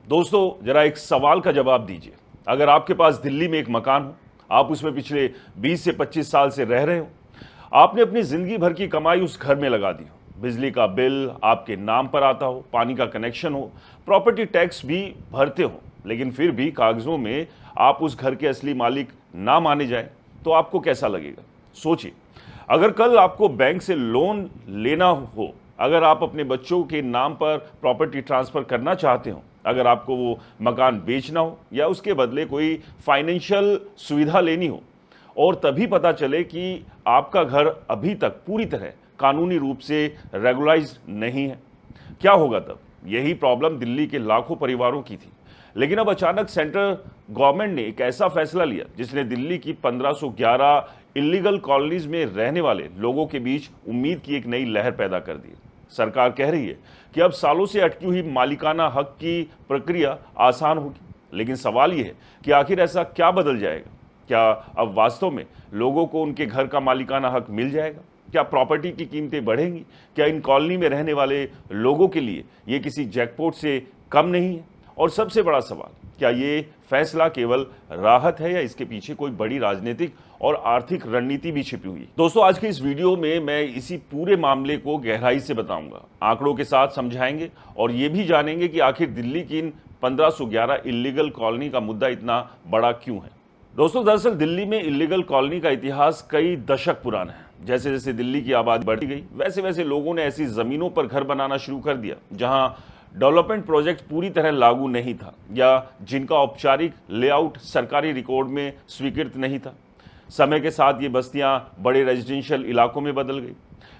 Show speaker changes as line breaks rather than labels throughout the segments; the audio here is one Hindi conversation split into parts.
दोस्तों, जरा एक सवाल का जवाब दीजिए। अगर आपके पास दिल्ली में एक मकान हो, आप उसमें पिछले 20 से 25 साल से रह रहे हो, आपने अपनी जिंदगी भर की कमाई उस घर में लगा दी हो, बिजली का बिल आपके नाम पर आता हो, पानी का कनेक्शन हो, प्रॉपर्टी टैक्स भी भरते हो, लेकिन फिर भी कागजों में आप उस घर के असली मालिक ना माने जाए, तो आपको कैसा लगेगा? सोचिए, अगर कल आपको बैंक से लोन लेना हो, अगर आप अपने बच्चों के नाम पर प्रॉपर्टी ट्रांसफर करना चाहते हो, अगर आपको वो मकान बेचना हो या उसके बदले कोई फाइनेंशियल सुविधा लेनी हो, और तभी पता चले कि आपका घर अभी तक पूरी तरह कानूनी रूप से रेगुलाइज नहीं है, क्या होगा तब? यही प्रॉब्लम दिल्ली के लाखों परिवारों की थी। लेकिन अब अचानक सेंट्रल गवर्नमेंट ने एक ऐसा फैसला लिया जिसने दिल्ली की 1511 इलीगल कॉलोनीज में रहने वाले लोगों के बीच उम्मीद की एक नई लहर पैदा कर दी। सरकार कह रही है कि अब सालों से अटकी हुई मालिकाना हक की प्रक्रिया आसान होगी। लेकिन सवाल यह है कि आखिर ऐसा क्या बदल जाएगा? क्या अब वास्तव में लोगों को उनके घर का मालिकाना हक मिल जाएगा? क्या प्रॉपर्टी की कीमतें बढ़ेंगी? क्या इन कॉलोनी में रहने वाले लोगों के लिए ये किसी जैकपॉट से कम नहीं है? और सबसे बड़ा सवाल, क्या ये फैसला केवल राहत है या इसके पीछे कोई बड़ी राजनीतिक और आर्थिक रणनीति भी छिपी हुई है? दोस्तों, आज के इस वीडियो में मैं इसी पूरे मामले को गहराई से बताऊंगा, आंकड़ों के साथ समझाएंगे और ये भी जानेंगे कि आखिर दिल्ली की इन 1511 इलीगल कॉलोनी का मुद्दा इतना बड़ा क्यों है। दोस्तों, दरअसल दिल्ली में इलीगल कॉलोनी का इतिहास कई दशक पुराना है। जैसे जैसे दिल्ली की आबादी बढ़ती गई, वैसे वैसे लोगों ने ऐसी जमीनों पर घर बनाना शुरू कर दिया जहां डेवलपमेंट प्रोजेक्ट पूरी तरह लागू नहीं था या जिनका औपचारिक लेआउट सरकारी रिकॉर्ड में स्वीकृत नहीं था। समय के साथ ये बस्तियां बड़े रेजिडेंशियल इलाकों में बदल गई।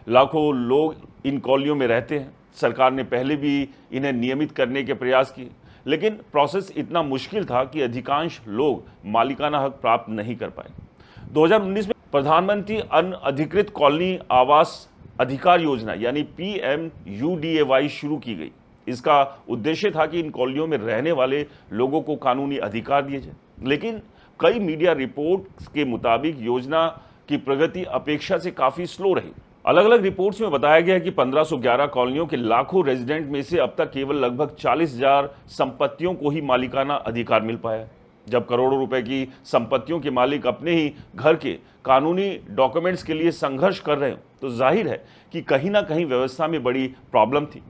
लाखों लोग इन कॉलोनियों में रहते हैं। सरकार ने पहले भी इन्हें नियमित करने के प्रयास किए, लेकिन प्रोसेस इतना मुश्किल था कि अधिकांश लोग मालिकाना हक प्राप्त नहीं कर पाए। 2019 में प्रधानमंत्री अनअधिकृत कॉलोनी आवास अधिकार योजना यानी PMUDAY शुरू की गई। इसका उद्देश्य था कि इन कॉलोनियों में रहने वाले लोगों को कानूनी अधिकार दिए जाए। लेकिन कई मीडिया रिपोर्ट्स के मुताबिक योजना की प्रगति अपेक्षा से काफ़ी स्लो रही। अलग अलग रिपोर्ट्स में बताया गया है कि 1511 कॉलोनियों के लाखों रेजिडेंट में से अब तक केवल लगभग 40,000 संपत्तियों को ही मालिकाना अधिकार मिल पाया। जब करोड़ों रुपए की संपत्तियों के मालिक अपने ही घर के कानूनी डॉक्यूमेंट्स के लिए संघर्ष कर रहे हो, तो जाहिर है कि कहीं ना कहीं व्यवस्था में बड़ी प्रॉब्लम थी।